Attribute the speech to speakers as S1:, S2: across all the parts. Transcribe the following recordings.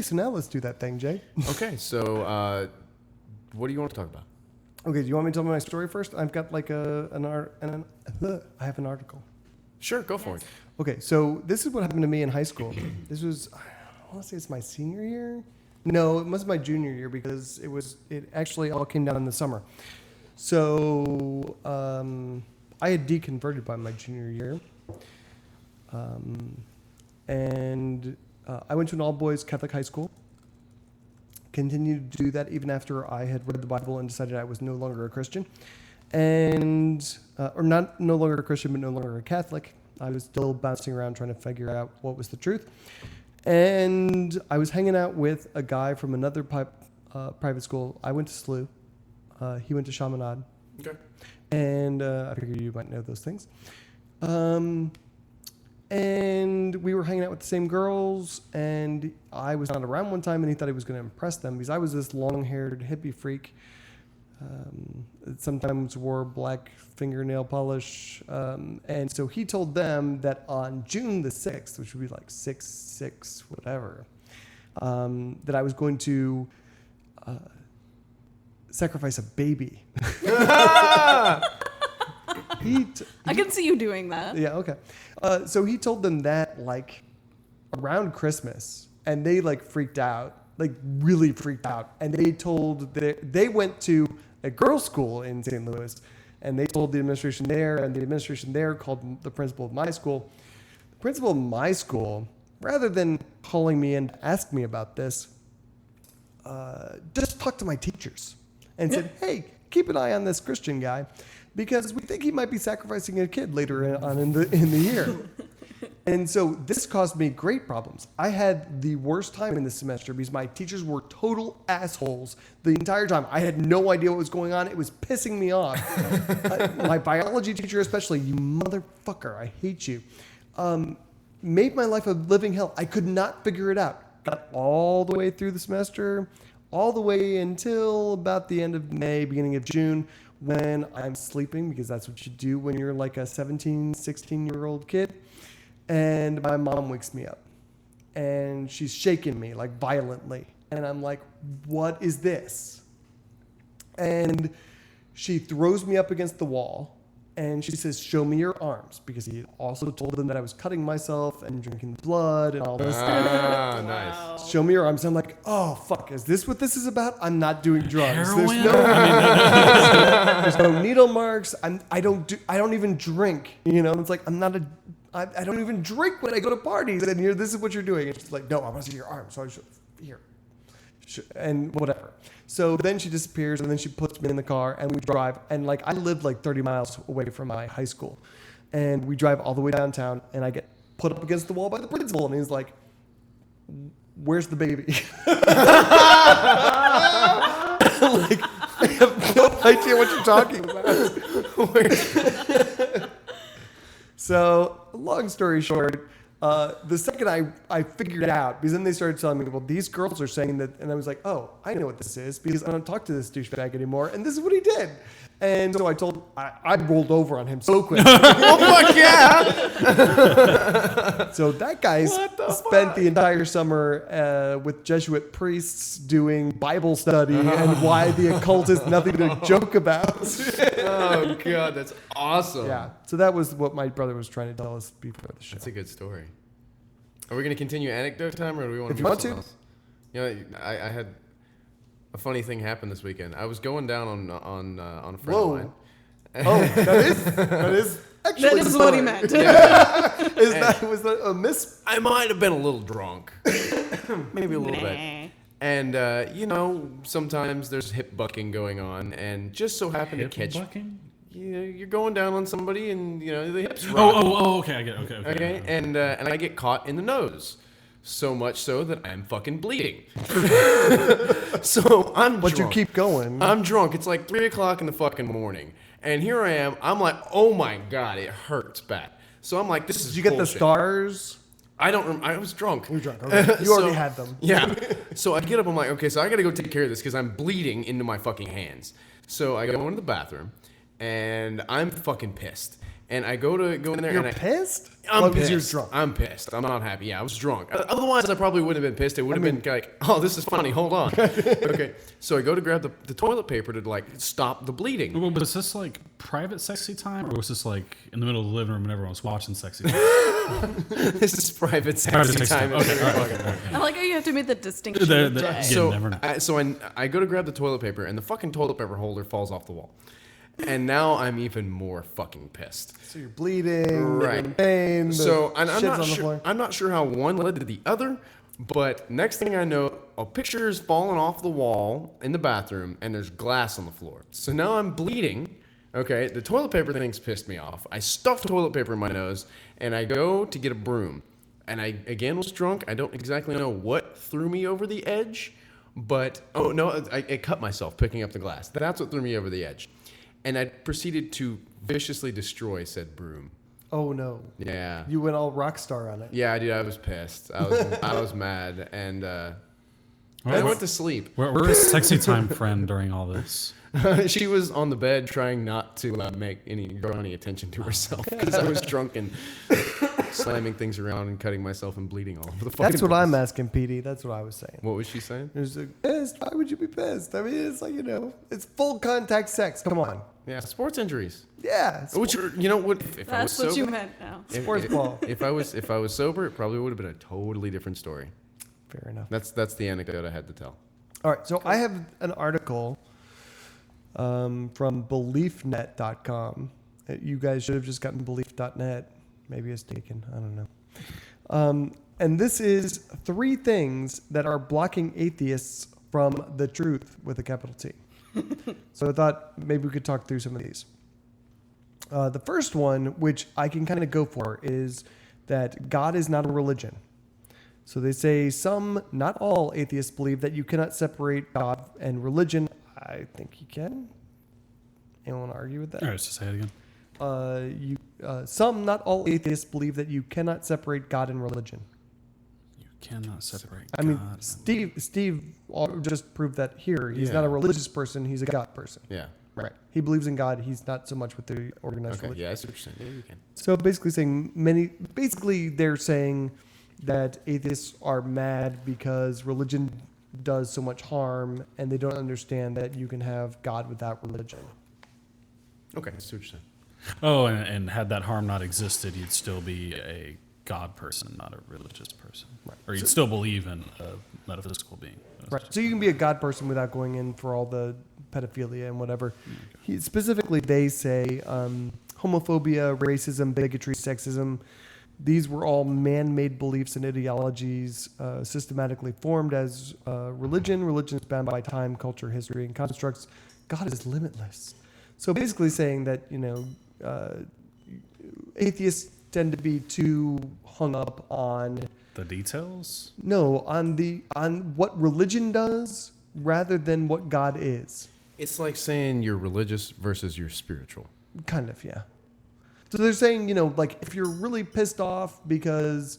S1: So now let's do that thing, Jay.
S2: Okay, so what do you want to talk about?
S1: Okay, do you want me to tell my story first? I've got like I have an article.
S2: Sure, go for it.
S1: Okay, so this is what happened to me in high school. This was, I want to say it's my senior year. No, it must be my junior year because it actually all came down in the summer. So I had deconverted by my junior year. And I went to an all-boys Catholic high school. Continued to do that even after I had read the Bible and decided I was no longer a Christian. And, or not no longer a Christian, but no longer a Catholic. I was still bouncing around trying to figure out what was the truth. And I was hanging out with a guy from another private school. I went to SLU. He went to Chaminade.
S2: Okay.
S1: And I figured you might know those things. And we were hanging out with the same girls, and I was not around one time, and he thought he was going to impress them because I was this long-haired hippie freak. Sometimes wore black fingernail polish. And so he told them that on June the 6th, which would be like 6/6, whatever, that I was going to sacrifice a baby.
S3: I can see you doing that.
S1: Yeah, okay. So he told them that like around Christmas, and they like freaked out, like really freaked out. And they went to a girls' school in St. Louis, and they told the administration there, and the administration there called the principal of my school. The principal of my school, rather than calling me in to ask me about this, just talked to my teachers and said, hey, keep an eye on this Christian guy, because we think he might be sacrificing a kid later on in the year. And so this caused me great problems. I had the worst time in this semester because my teachers were total assholes the entire time. I had no idea what was going on. It was pissing me off. My biology teacher especially, you motherfucker, I hate you, made my life a living hell. I could not figure it out. Got all the way through the semester, all the way until about the end of May, beginning of June, when I'm sleeping, because that's what you do when you're like a 17, 16-year-old kid. And my mom wakes me up, and she's shaking me like violently. And I'm like, what is this? And she throws me up against the wall, and she says, show me your arms, because he also told them that I was cutting myself and drinking blood and all this stuff.
S2: Ah, nice.
S3: Wow.
S1: Show me your arms. I'm like, oh, fuck, is this what this is about? I'm not doing drugs.
S4: Heroin?
S1: There's no needle marks. I don't even drink. You know, it's like, I don't even drink when I go to parties. And this is what you're doing. And she's like, no, I want to see your arms. So I should, here. And whatever. So then she disappears, and then she puts me in the car, and we drive. And like, I lived like 30 miles away from my high school. And we drive all the way downtown, and I get put up against the wall by the principal. And he's like, where's the baby? Like, I have no idea what you're talking about. So, long story short, the second I figured it out, because then they started telling me, well, these girls are saying that, and I was like, oh, I know what this is, because I don't talk to this douchebag anymore, and this is what he did. And so I rolled over on him so quick.
S2: Oh, fuck yeah!
S1: So that guy spent the entire summer with Jesuit priests doing Bible study and why the occult is nothing to joke about.
S2: Oh, God, that's awesome.
S1: Yeah. So that was what my brother was trying to tell us before the show.
S2: That's a good story. Are we going to continue anecdote time, or do we want to
S1: If you want
S2: something
S1: to.
S2: else? You know, I had a funny thing happen this weekend. I was going down on a friend of mine.
S1: Oh, that is actually
S3: That is what he meant.
S1: Was that a miss?
S2: I might have been a little drunk. Maybe a little bit. And, sometimes there's hip bucking going on, and just so happened to catch...
S4: Bucking?
S2: You're going down on somebody, and, the hips rock.
S4: Okay, I get it. Okay.
S2: And I get caught in the nose. So much so that I'm fucking bleeding. So I'm drunk.
S1: But you keep going.
S2: I'm drunk. It's like 3 o'clock in the fucking morning. And here I am. I'm like, oh my God, it hurts bad. So I'm like, this is
S1: Did you get
S2: bullshit.
S1: the stars?
S2: I was drunk.
S1: You're drunk. Okay. You already had them.
S2: Yeah. So I get up. I'm like, okay, so I got to go take care of this because I'm bleeding into my fucking hands. So I go into the bathroom, and I'm fucking pissed. And I go in there
S1: You're
S2: and
S1: pissed?
S2: I'm
S1: Well, 'cause
S2: pissed.
S1: you're drunk.
S2: I'm pissed. I'm not happy. Yeah, I was drunk. Otherwise, I probably wouldn't have been pissed. It would have been like, oh, this is funny. Hold on. Okay. So I go to grab the toilet paper to like stop the bleeding.
S4: Well, but is this like private sexy time, or was this like in the middle of the living room and everyone's watching sexy time?
S2: This is private
S4: Private
S2: sexy
S4: sexy
S2: time.
S4: time. Okay, all right.
S3: I like how you have to make the distinction.
S4: The-
S3: of
S4: the-
S3: Jay.
S4: yeah.
S2: So,
S4: never know.
S2: I go to grab the toilet paper, and the fucking toilet paper holder falls off the wall. And now I'm even more fucking pissed.
S1: So you're bleeding,
S2: Right.
S1: you're in pain.
S2: So I'm
S1: shit's
S2: not
S1: on the
S2: sure.
S1: floor.
S2: I'm not sure how one led to the other, but next thing I know, a picture is falling off the wall in the bathroom, and there's glass on the floor. So now I'm bleeding. Okay, the toilet paper thing's pissed me off. I stuff toilet paper in my nose, and I go to get a broom. And I again was drunk. I don't exactly know what threw me over the edge, but oh no, I cut myself picking up the glass. That's what threw me over the edge. And I proceeded to viciously destroy said broom.
S1: Oh no.
S2: Yeah.
S1: You went all rock star on it.
S2: Yeah, dude, I was pissed. I was mad, and I
S4: Well,
S2: went to sleep.
S4: Where is sexy time friend during all this?
S2: She was on the bed trying not to draw any attention to herself because I was drunk and slamming things around and cutting myself and bleeding all over the fucking
S1: That's what
S2: place.
S1: I'm asking, Petey. That's what I was saying.
S2: What was she saying?
S1: There's like, pissed. Why would you be pissed? I mean, it's like, it's full contact sex. Come on.
S2: Yeah, sports injuries.
S1: Yeah. it's
S2: Which are, you know what? If I was
S3: That's what
S2: sober,
S3: you meant now.
S1: sports ball.
S2: if I was sober, it probably would have been a totally different story.
S1: Fair enough.
S2: That's the anecdote I had to tell.
S1: All right. So I have an article from Beliefnet.com. You guys should have just gotten Belief.net. Maybe it's taken. I don't know. And this is 3 things that are blocking atheists from the truth with a capital T. So I thought maybe we could talk through some of these. The first one, which I can kind of go for, is that God is not a religion. So they say some, not all atheists believe that you cannot separate God and religion. I think you can. Anyone argue with that?
S4: All right, so say it again.
S1: Some, not all atheists believe that you cannot separate God and religion.
S4: You cannot separate.
S1: I mean,
S4: God and-
S1: Steve just proved that here. He's
S2: Yeah.
S1: not a religious person. He's a God person.
S2: Yeah.
S1: Right. He believes in God. He's not so much with the organized
S2: Okay.
S1: religion.
S2: Yeah, I see what you're saying. Yeah, you can.
S1: So basically they're saying that atheists are mad because religion does so much harm, and they don't understand that you can have God without religion.
S2: Okay, I see what you're saying.
S4: Oh, and had that harm not existed, you'd still be a God person, not a religious person.
S1: Right.
S4: Or you'd still believe in a metaphysical being.
S1: Right. So you can be a God person without going in for all the pedophilia and whatever. Specifically, they say homophobia, racism, bigotry, sexism. These were all man-made beliefs and ideologies systematically formed as religion. Religion is bound by time, culture, history, and constructs. God is limitless. So basically saying that, atheists tend to be too hung up on
S4: The details?
S1: on what religion does rather than what God is.
S2: It's like saying you're religious versus you're spiritual.
S1: Kind of, yeah. So they're saying, like if you're really pissed off because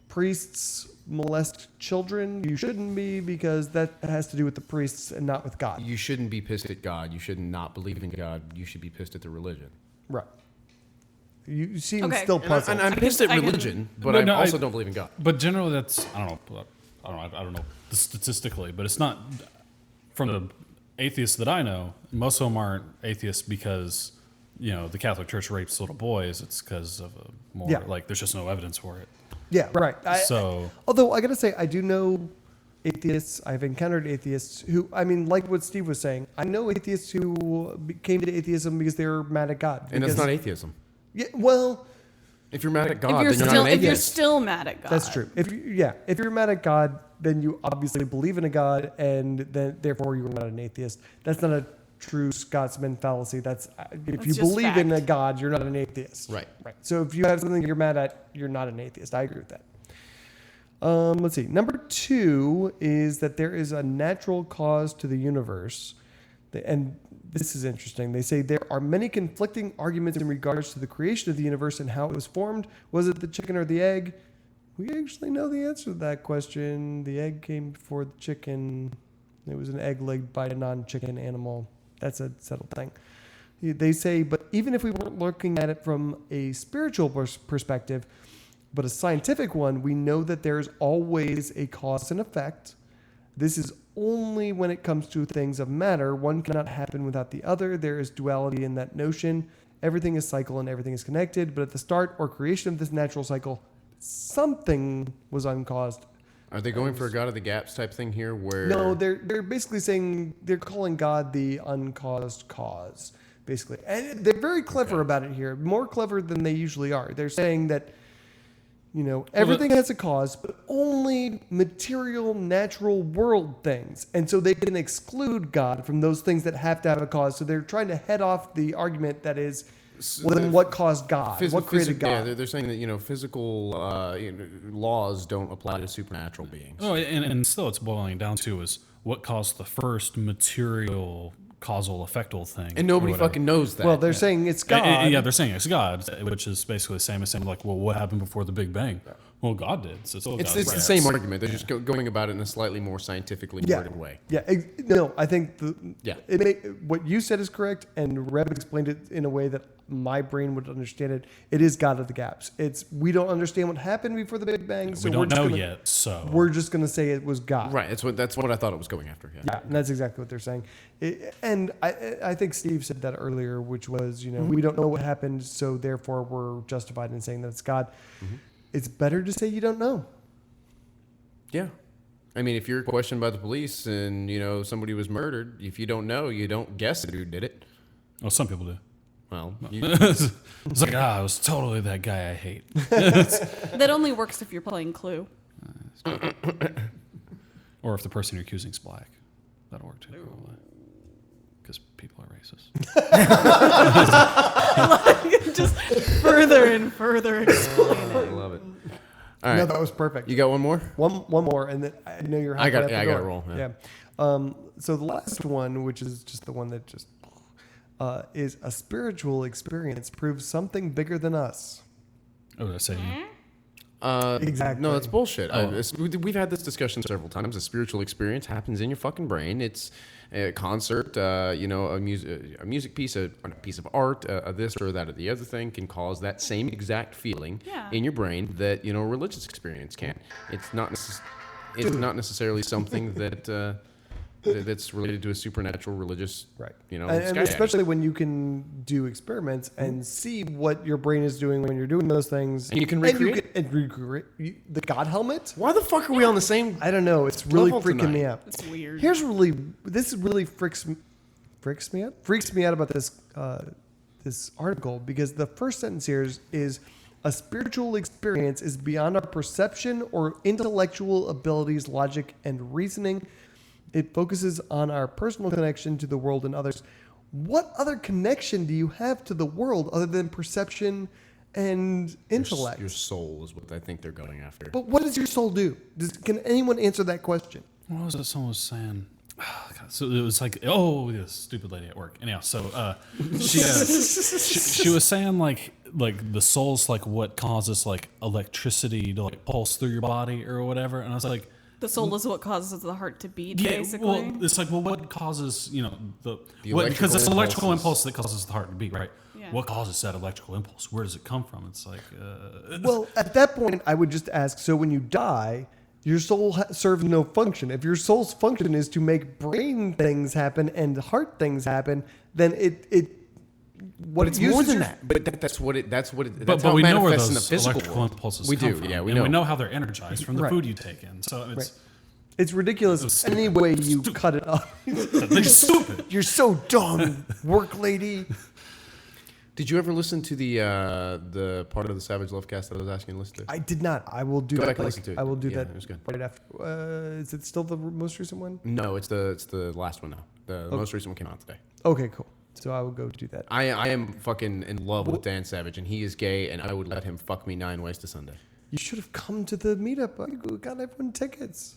S1: priests molest children, you shouldn't be, because that has to do with the priests and not with God.
S2: You shouldn't be pissed at God. You should not believe in God. You should be pissed at the religion.
S1: Right. You seem
S3: Okay.
S1: still
S3: And
S1: puzzled.
S2: And I'm pissed at religion, but
S4: But
S2: I
S4: no,
S2: also don't believe in God.
S4: But generally, that's I don't know statistically, but it's not from the atheists that I know. Most of them aren't atheists because the Catholic Church rapes little boys. It's because of there's just no evidence for it.
S1: Yeah, right. Although I gotta say, I do know atheists. I've encountered atheists who, like what Steve was saying. I know atheists who came to atheism because they were mad at God.
S2: And that's not atheism.
S1: Yeah, well,
S2: If you're mad at God,
S3: If you're
S2: then you're
S3: still
S2: not an
S3: if you're
S2: atheist.
S3: still mad at God.
S1: that's true. If you're mad at God, then you obviously believe in a God, and then therefore you're not an atheist. That's not a true Scotsman fallacy. That's if you
S3: just
S1: believe in a
S3: fact.
S1: God, you're not an atheist.
S2: Right.
S1: Right. So if you have something you're mad at, you're not an atheist. I agree with that. Let's see. Number 2 is that there is a natural cause to the universe. And this is interesting. They say there are many conflicting arguments in regards to the creation of the universe and how it was formed. Was it the chicken or the egg? We actually know the answer to that question. The egg came before the chicken. It was an egg laid by a non-chicken animal. That's a settled thing. They say, but even if we weren't looking at it from a spiritual perspective, but a scientific one, we know that there's always a cause and effect. This is only when it comes to things of matter. One cannot happen without the other. There is duality in that notion. Everything is cycle and everything is connected. But at the start or creation of this natural cycle, something was uncaused.
S2: Are they going for a God of the Gaps type thing here? Where
S1: No, they're basically saying they're calling God the uncaused cause, basically. And they're very clever about it here, more clever than they usually are. They're saying that, everything has a cause, but only material, natural world things. And so they can exclude God from those things that have to have a cause. So they're trying to head off the argument that is, well, then what caused God? What created God?
S2: Yeah, they're saying that physical laws don't apply to supernatural beings.
S4: Oh, and still, it's boiling down to is what caused the first material causal effectal thing,
S2: And nobody fucking knows that.
S1: Well, they're saying it's God.
S4: Yeah, they're saying it's God, which is basically the same as saying like, well, what happened before the Big Bang? Well, God did. So
S2: it's the same argument. They're just going about it in a slightly more scientifically worded way.
S1: Yeah. No, I think
S2: Yeah.
S1: What you said is correct, and Reb explained it in a way that my brain would understand it. It is God of the Gaps. We don't understand what happened before the Big Bang, so
S4: we don't know yet. So
S1: we're just going to say it was God.
S2: Right. That's what I thought it was going after. Yeah.
S1: Yeah, and that's exactly what they're saying. And I think Steve said that earlier, which was, we don't know what happened, so therefore we're justified in saying that it's God. Mm-hmm. It's better to say you don't know.
S2: Yeah. I mean, if you're questioned by the police and, somebody was murdered, if you don't know, you don't guess who did it.
S4: Well, some people do.
S2: Well,
S4: it's like, it was totally that guy I hate.
S3: That only works if you're playing Clue.
S4: Or if the person you're accusing is black. That'll work too, probably. Because people are racist.
S3: Just further and further explain.
S2: I love it. All right.
S1: No, that was perfect.
S2: You got one more?
S1: One more, and then I know you're.
S2: I got to roll.
S1: Yeah. So the last one, which is just the one that just is a spiritual experience, proves something bigger than us.
S4: Oh, did I say you?
S1: Exactly.
S2: No, that's bullshit. We've had this discussion several times. A spiritual experience happens in your fucking brain. It's a concert, a music piece, a piece of art, this or that or the other thing can cause that same exact feeling in your brain that a religious experience can. It's not necessarily something that that's related to a supernatural religious,
S1: right?
S2: And
S1: especially when you can do experiments and see what your brain is doing when you're doing those things,
S2: and you can recreate
S1: the God helmet.
S2: Why the fuck are we on the same?
S1: I don't know. It's really freaking me out.
S3: It's weird.
S1: This really freaks me out about this article, because the first sentence here is a spiritual experience is beyond our perception or intellectual abilities, logic, and reasoning. It focuses on our personal connection to the world and others. What other connection do you have to the world other than perception and intellect?
S2: Your soul is what I think they're going after.
S1: But what does your soul do? Can anyone answer that question?
S4: What was it someone was saying? So it was like, this stupid lady at work. Anyhow, so she was saying like the soul's like what causes like electricity to like pulse through your body or whatever. And I was like,
S3: the soul is what causes the heart to beat,
S4: yeah,
S3: basically.
S4: Well, it's like, what causes, because it's
S2: electrical
S4: electrical
S2: impulses.
S4: impulse that causes the heart to beat, right?
S3: Yeah.
S4: What causes that electrical impulse? Where does it come from? It's like,
S1: Well, at that point, I would just ask, so when you die, your soul serves no function. If your soul's function is to make brain things happen and heart things happen, then
S2: But it's more than that. But that's how
S4: we
S2: it
S4: know where
S2: manifests in the
S4: those
S2: physical
S4: electrical
S2: world.
S4: impulses
S2: We
S4: come
S2: do,
S4: from.
S2: yeah, we
S4: and
S2: know.
S4: we know how they're energized from the
S1: Right.
S4: food you take in. So it's
S1: Right. It's ridiculous any way you cut it up.
S4: they're stupid.
S1: You're so dumb, work lady.
S2: Did you ever listen to the part of the Savage Love cast that I was asking you to listen to?
S1: I did not. I will do
S2: Go
S1: that.
S2: back and listen to it.
S1: I will do
S2: Yeah,
S1: that
S2: it was good.
S1: right after. Is it still the most recent one?
S2: No, it's the last one now. The most recent one came out today.
S1: Okay, cool. So I will go do that.
S2: I am fucking in love with Dan Savage, and he is gay, and I would let him fuck me 9 ways to Sunday.
S1: You should have come to the meetup. I got everyone tickets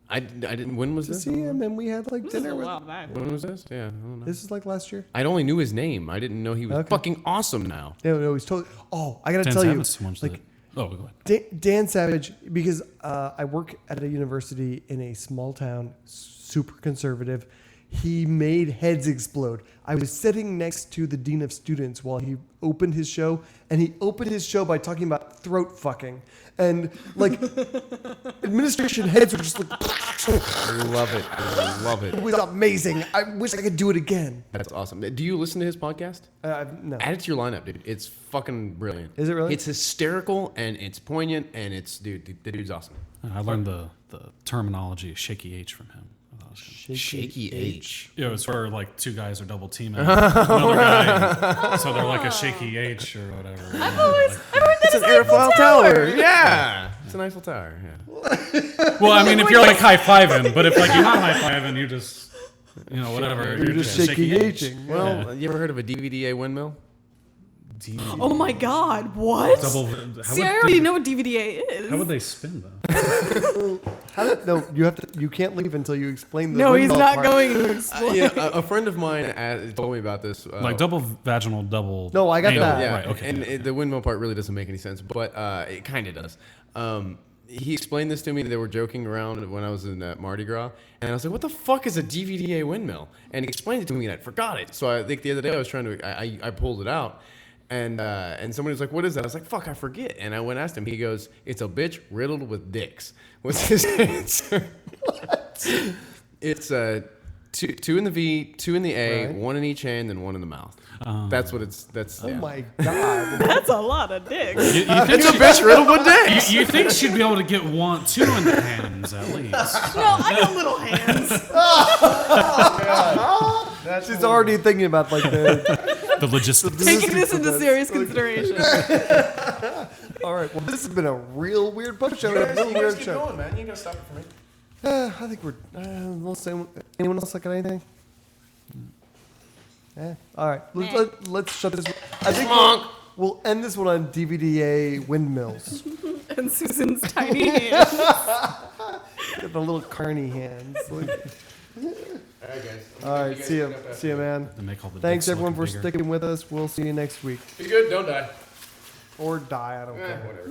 S2: I didn't. When was
S1: to
S2: this?
S1: see him, and we had like
S3: This is
S1: dinner
S3: a
S1: with.
S3: while back.
S2: When was this? Yeah, I don't know.
S1: This is like last year.
S2: I only knew his name. I didn't know he was
S1: Okay.
S2: fucking awesome now.
S1: No, he's totally. Oh, I gotta
S4: Dan
S1: tell you,
S4: Savage,
S1: like
S4: go ahead.
S1: Dan Savage, because I work at a university in a small town, super conservative. He made heads explode. I was sitting next to the dean of students while he opened his show, and he opened his show by talking about throat fucking. And like administration heads were just like,
S2: I love it. I love
S1: it
S2: it.
S1: was amazing. I wish I could do it again.
S2: That's awesome. Do you listen to his podcast?
S1: No.
S2: Add it to your lineup, dude. It's fucking brilliant.
S1: Is it really?
S2: It's hysterical and it's poignant and it's the dude's awesome.
S4: I learned the terminology of shaky H from him.
S2: Shaky H.
S4: Yeah, it's where like two guys are double teaming another guy, so they're like a shaky H or whatever.
S3: I've heard that
S2: It's an Eiffel Tower. Yeah. It's an Eiffel Tower. Yeah.
S4: Well, I mean, if you're like high fiving, but if like you're not high fiving, you just whatever.
S1: You're just shaky H-ing.
S2: Well, you ever heard of a DVDA windmill?
S3: Oh my God! What? See, I already know what DVDA is.
S4: How would they spin though?
S1: No, you can't leave until you explain the
S3: No, he's
S1: windmill
S3: not
S1: part.
S3: going to explain.
S2: A friend of mine told me about this.
S4: Like double vaginal, double.
S1: No, I got
S4: anal.
S1: that.
S2: Yeah,
S4: Right, okay.
S2: And the windmill part really doesn't make any sense, but it kind of does. He explained this to me. They were joking around when I was in Mardi Gras, and I was like, "What the fuck is a DVDA windmill?" And he explained it to me, and I forgot it. So I think the other day I was trying to, I pulled it out, and somebody was like, "What is that?" I was like, "Fuck, I forget." And I went and asked him. He goes, "It's a bitch riddled with dicks." Was his answer? What? It's two in the V, two in the A,
S1: Right.
S2: one in each hand, and one in the mouth. That's what it's. That's.
S1: Oh
S2: yeah.
S1: my God.
S3: That's a lot of dicks.
S4: You think
S2: It's a bitch riddled with dicks.
S4: you think she'd be able to get two in the hands at least?
S3: No, I got little hands.
S1: She's already thinking about like
S4: The logistics.
S3: Taking this into serious consideration.
S1: All right. Well, this has been a real weird post show. A real weird show.
S2: going, man. You gotta stop it for me.
S1: I think we're. We'll say. Anyone else like anything? Yeah. All right. Let's shut this. I think we'll end this one on DVDA windmills.
S3: And Susan's tiny hands.
S1: Get the little carny hands.
S2: All right, guys.
S1: All right. See ya. See ya, man.
S4: To make all the
S1: Thanks
S4: dicks
S1: everyone
S4: look
S1: for
S4: bigger.
S1: sticking with us. We'll see you next week.
S2: Be good. Don't die.
S1: Or die. I don't care.
S2: Whatever.